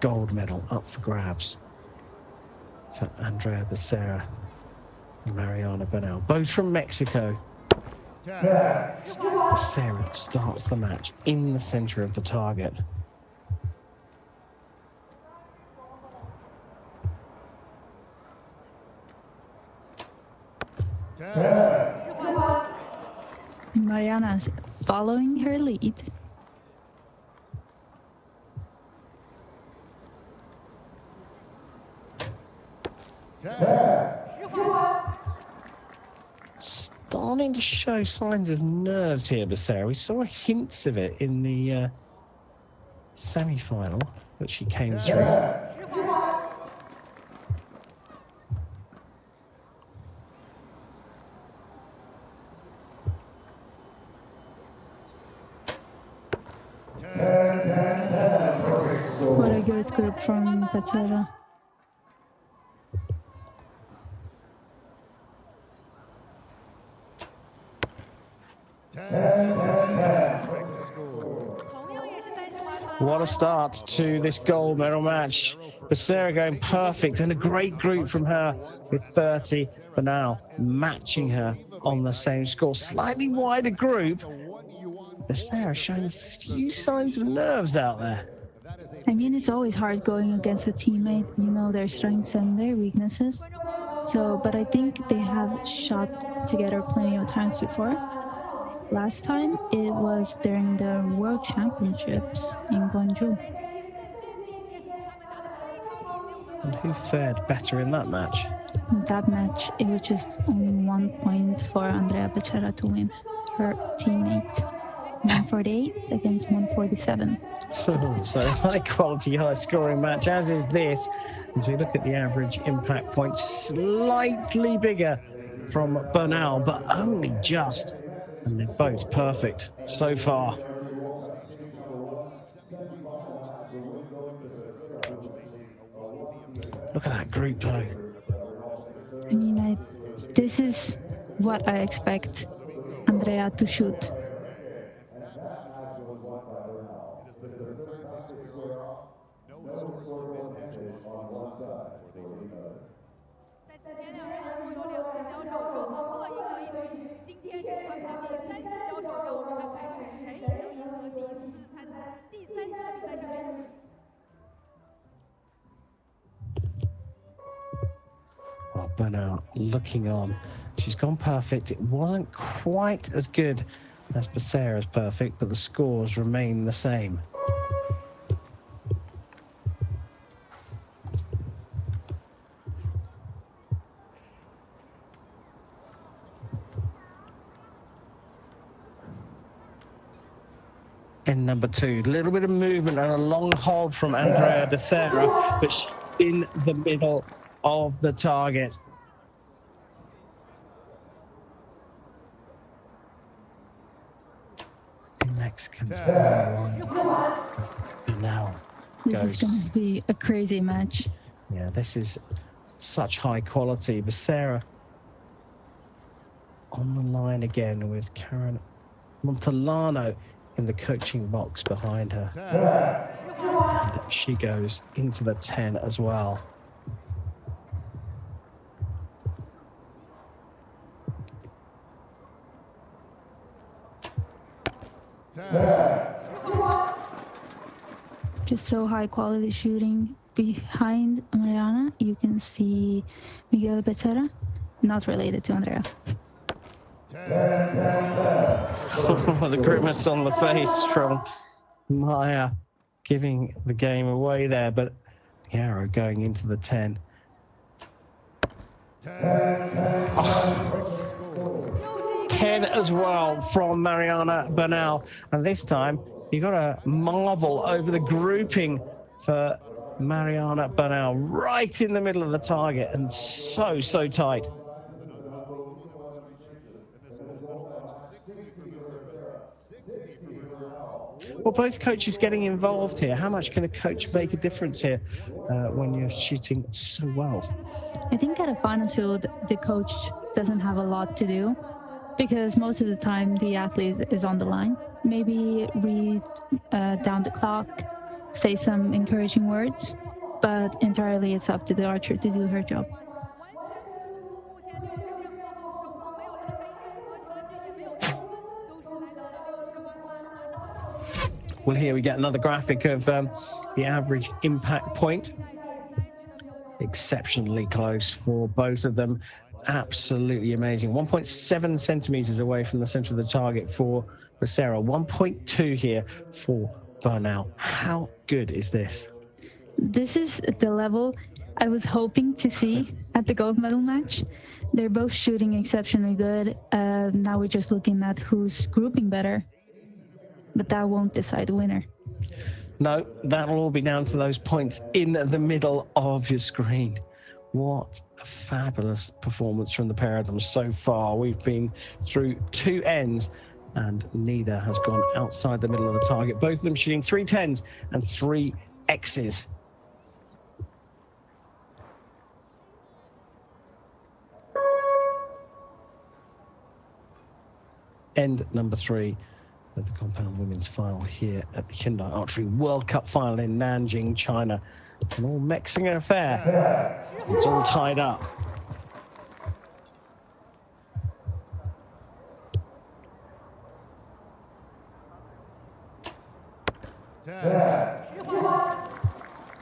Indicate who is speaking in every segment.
Speaker 1: gold medal up for grabs for Andrea Becerra and Mariana Bernal, both from Mexico. Becerra starts the match in the center of the target.
Speaker 2: Mariana's following her lead.
Speaker 1: Starting to show signs of nerves here, Becerra. We saw hints of it in the semi-final that she came through.
Speaker 2: What a good group from Becerra.
Speaker 1: What a start to this gold medal match. Becerra going perfect, and a great group from her with 30, but now matching her on the same score. Slightly wider group. Becerra showing a few signs of nerves out there.
Speaker 2: I mean, it's always hard going against a teammate. You know their strengths and their weaknesses. But I think they have shot together plenty of times before. Last time, it was during the World Championships in Gwangju.
Speaker 1: And who fared better in that match?
Speaker 2: In that match, it was just only 1 point for Andrea Becerra to win. Her teammate, 148 against 147.
Speaker 1: So high quality, high scoring match, as is this. As we look at the average impact points, slightly bigger from Bernal, but only just. And they're both perfect so far. Look at that group though.
Speaker 2: I mean, this is what I expect Andrea to shoot.
Speaker 1: Well, Bernal looking on. She's gone perfect. It wasn't quite as good as Becerra's perfect, but the scores remain the same. In number two, a little bit of movement and a long hold from Andrea Becerra, but she's in the middle of the target. The Mexicans on the line. Now
Speaker 2: This is going to be a crazy match.
Speaker 1: Yeah, this is such high quality. Becerra on the line again with Karen Montalano in the coaching box behind her. And she goes into the 10 as well.
Speaker 2: Just so high quality shooting. Behind Mariana, you can see Miguel Becerra, not related to Andrea.
Speaker 1: The grimace on the face from Maya, giving the game away there, but the arrow going into the 10. Oh. 10 as well from Mariana Bernal, and this time you got to marvel over the grouping for Mariana Bernal, right in the middle of the target, and so tight. Well, both coaches getting involved here. How much can a coach make a difference here when you're shooting so well?
Speaker 2: I think at a finals field, the coach doesn't have a lot to do because most of the time the athlete is on the line. Maybe read down the clock, say some encouraging words, but entirely it's up to the archer to do her job.
Speaker 1: Well, here we get another graphic of the average impact point. Exceptionally close for both of them. Absolutely amazing. 1.7 centimeters away from the center of the target for Becerra. 1.2 here for Bernal. How good is this?
Speaker 2: This is the level I was hoping to see at the gold medal match. They're both shooting exceptionally good. Now we're just looking at who's grouping better. But that won't decide the winner.
Speaker 1: No, that'll all be down to those points in the middle of your screen. What a fabulous performance from the pair of them so far. We've been through 2 ends and neither has gone outside the middle of the target. Both of them shooting 3 10s and 3 X's. End number 3 of the compound women's final here at the Hyundai Archery World Cup Final in Nanjing, China. It's an all Mexican affair. It's all tied up.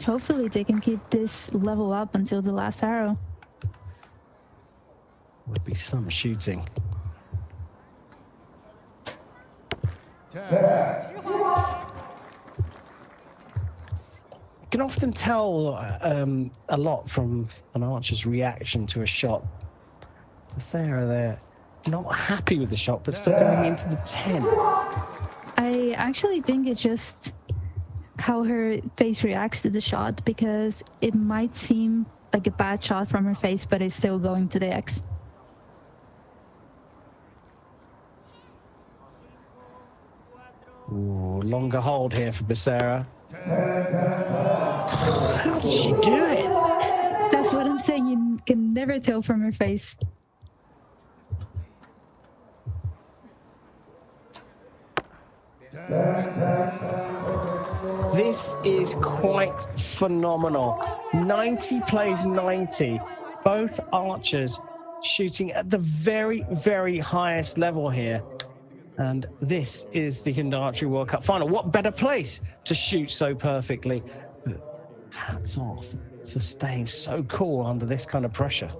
Speaker 2: Hopefully they can keep this level up until the last arrow.
Speaker 1: Would be some shooting. You can often tell a lot from an archer's reaction to a shot. Becerra there, not happy with the shot, but still going into the 10.
Speaker 2: I actually think it's just how her face reacts to the shot, because it might seem like a bad shot from her face, but it's still going to the X.
Speaker 1: Ooh, longer hold here for Becerra. How did she do it?
Speaker 2: That's what I'm saying. You can never tell from her face.
Speaker 1: This is quite phenomenal. 90 plays 90. Both archers shooting at the very, very highest level here. And this is the Hyundai Archery World Cup Final. What better place to shoot so perfectly? But hats off for staying so cool under this kind of pressure.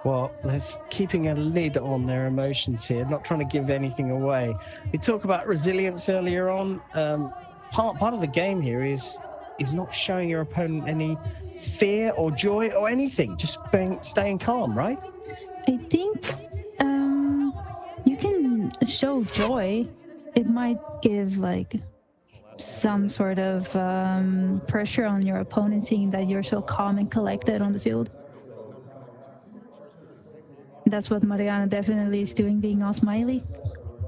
Speaker 1: Well, they're keeping a lid on their emotions here, not trying to give anything away. We talked about resilience earlier on. Part of the game here is not showing your opponent any fear or joy or anything, just staying calm, right?
Speaker 2: I think you can show joy. It might give like some sort of pressure on your opponent, seeing that you're so calm and collected on the field. That's what Mariana definitely is doing, being all smiley.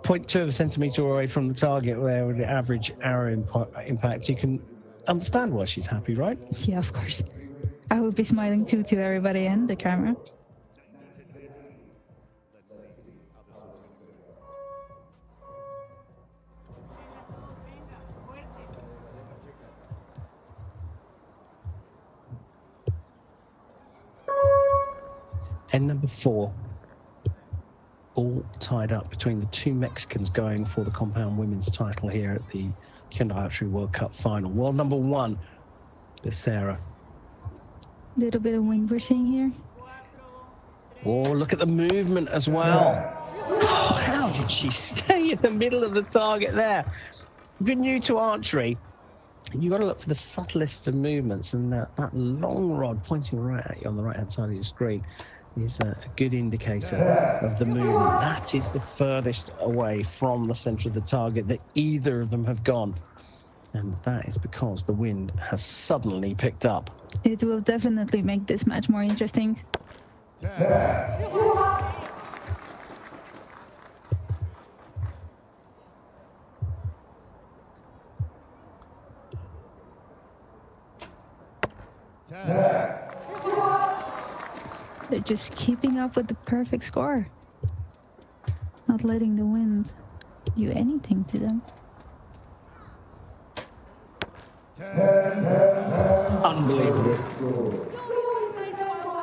Speaker 1: 0.2 of a centimetre away from the target there with the average arrow impact. You can understand why she's happy, right?
Speaker 2: Yeah, of course. I would be smiling too to everybody and the camera.
Speaker 1: End number 4. All tied up between the 2 Mexicans going for the compound women's title here at the Hyundai Archery World Cup Final. World number 1, Becerra.
Speaker 2: Little bit of wind we're seeing here.
Speaker 1: Oh, look at the movement as well. Oh, how did she stay in the middle of the target there? If you're new to archery, you've got to look for the subtlest of movements, and that long rod pointing right at you on the right-hand side of your screen is a good indicator of the movement. That is the furthest away from the center of the target that either of them have gone. And that is because the wind has suddenly picked up.
Speaker 2: It will definitely make this match more interesting. They're just keeping up with the perfect score. Not letting the wind do anything to them.
Speaker 1: Unbelievable.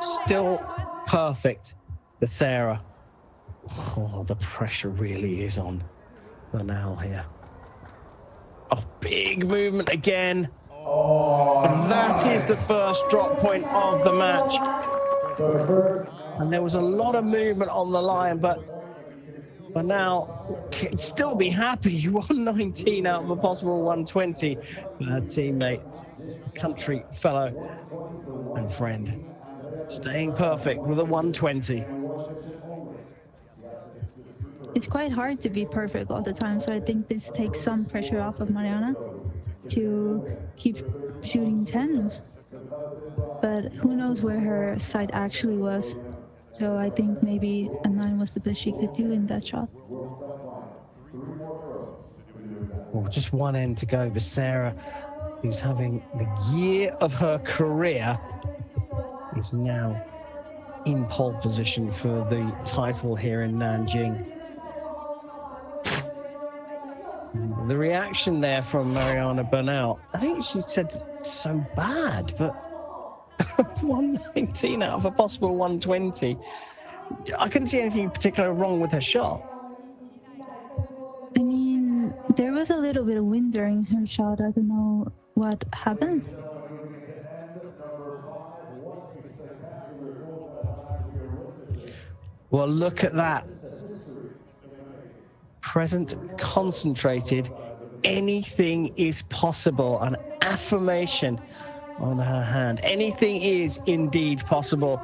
Speaker 1: Still perfect, Becerra. Oh, the pressure really is on Bernal here. Oh, big movement again. And that is the first drop point of the match. And there was a lot of movement on the line, but Bernal can still be happy. 119 out of a possible 120 for her teammate, country fellow and friend. Staying perfect with a 120.
Speaker 2: It's quite hard to be perfect all the time, so I think this takes some pressure off of Mariana to keep shooting 10s. But who knows where her sight actually was. So I think maybe a 9 was the best she could do in that shot.
Speaker 1: Well, just one end to go. Becerra, who's having the year of her career, is now in pole position for the title here in Nanjing. The reaction there from Mariana Bernal, I think she said so bad, but 119 out of a possible 120. I couldn't see anything particularly wrong with her shot.
Speaker 2: I mean, there was a little bit of wind during her shot. I don't know what happened.
Speaker 1: Well, look at that. Present, concentrated, anything is possible. An affirmation on her hand. Anything is indeed possible.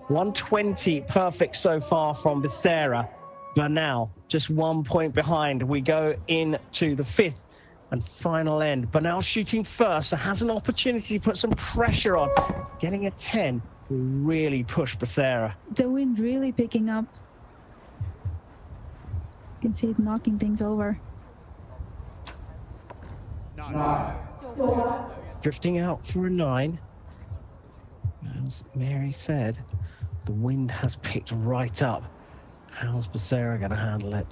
Speaker 1: 120 perfect so far from Becerra. Bernal just 1 point behind. We go into the fifth and final end. Bernal shooting first, so has an opportunity to put some pressure on. Getting a 10 will really push Becerra.
Speaker 2: The wind really picking up. You can see it knocking things over.
Speaker 1: Drifting out for a 9. As Mary said, the wind has picked right up. How's Becerra going to handle it?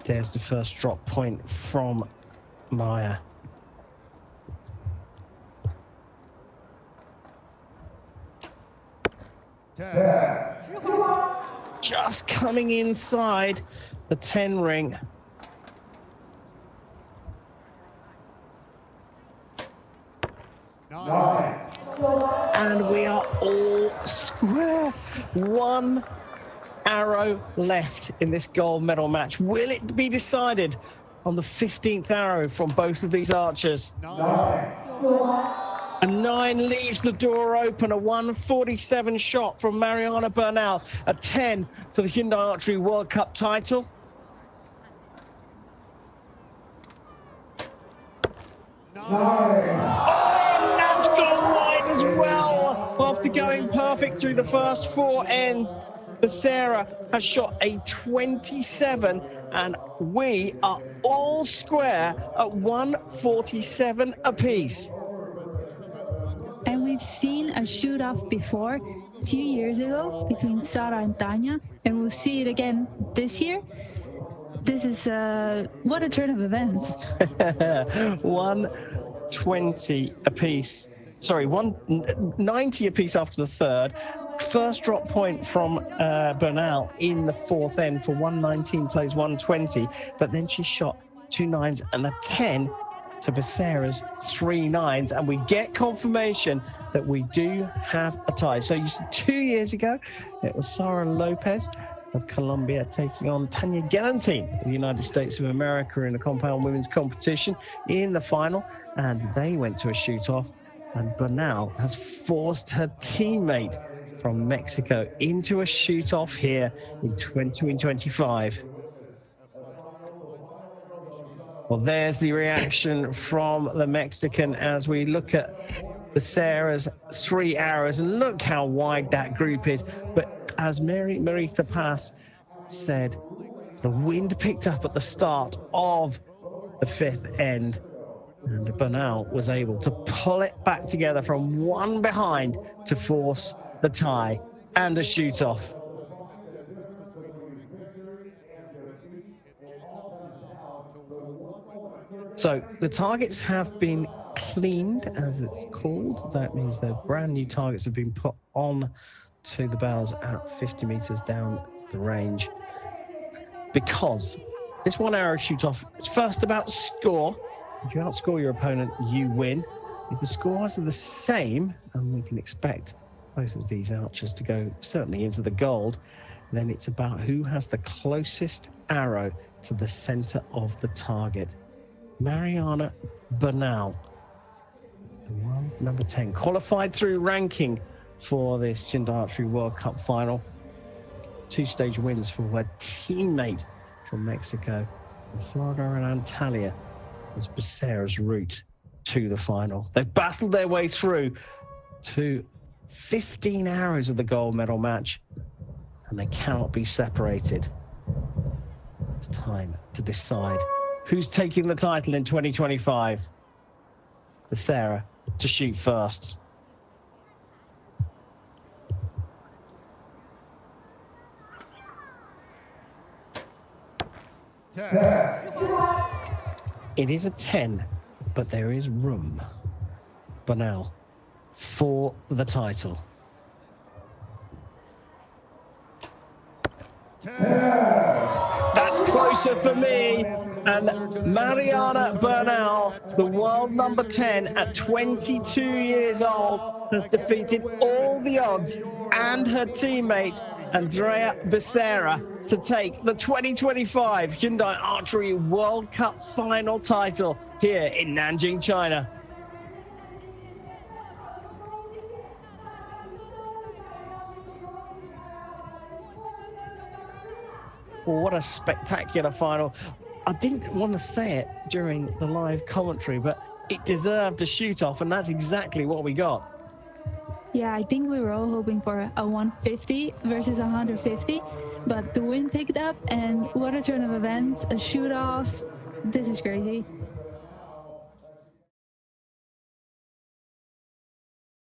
Speaker 1: There's the first drop point from Maya. Just coming inside the 10 ring. And we are all square. One arrow left in this gold medal match. Will it be decided on the 15th arrow from both of these archers? A 9 leaves the door open. A 147 shot from Mariana Bernal. A 10 for the Hyundai Archery World Cup title. That's gone wide as well. After going perfect through the first 4 ends, Becerra has shot a 27, and we are all square at 147 apiece.
Speaker 2: And we've seen a shoot-off before, 2 years ago, between Sara and Tanya, and we'll see it again this year. This is what a turn of events.
Speaker 1: 120 apiece. Sorry, 190 apiece after the third. First drop point from Bernal in the fourth end for 119 plays 120, but then she shot 2 9s and a 10 to Becerra's 3 9s, and we get confirmation that we do have a tie. So you said 2 years ago, it was Sara Lopez of Colombia taking on Tanya Gelantine of the United States of America in a compound women's competition in the final, and they went to a shoot-off, and Bernal has forced her teammate from Mexico into a shoot-off here in 2025. Well, there's the reaction from the Mexican as we look at Becerra's 3 arrows, and look how wide that group is. But as Marita Paz said, the wind picked up at the start of the 5th end, And Bernal was able to pull it back together from one behind to force the tie and a shoot-off. So the targets have been cleaned, as it's called. That means their brand new targets have been put on to the bells at 50 meters down the range. Because this one arrow shoot-off is first about score. If you outscore your opponent, you win. If the scores are the same, and we can expect both of these archers to go certainly into the gold, then it's about who has the closest arrow to the center of the target. Mariana Bernal, the world number 10, qualified through ranking for this Hyundai Archery World Cup Final. 2-stage wins for her teammate from Mexico. And Florida and Antalya was Becerra's route to the final. They've battled their way through to 15 arrows of the gold medal match, and they cannot be separated. It's time to decide who's taking the title in 2025. Becerra to shoot first. It is a 10, but there is room. Bernal for the title. That's closer for me. And Mariana Bernal, the world number 10 at 22 years old, has defeated all the odds and her teammate Andrea Becerra to take the 2025 Hyundai Archery World Cup Final title here in Nanjing, China. Well, what a spectacular final. I didn't want to say it during the live commentary, but it deserved a shoot-off, and that's exactly what we got.
Speaker 2: Yeah, I think we were all hoping for a 150 versus 150, but the win picked up, and what a turn of events, a shoot-off. This is crazy.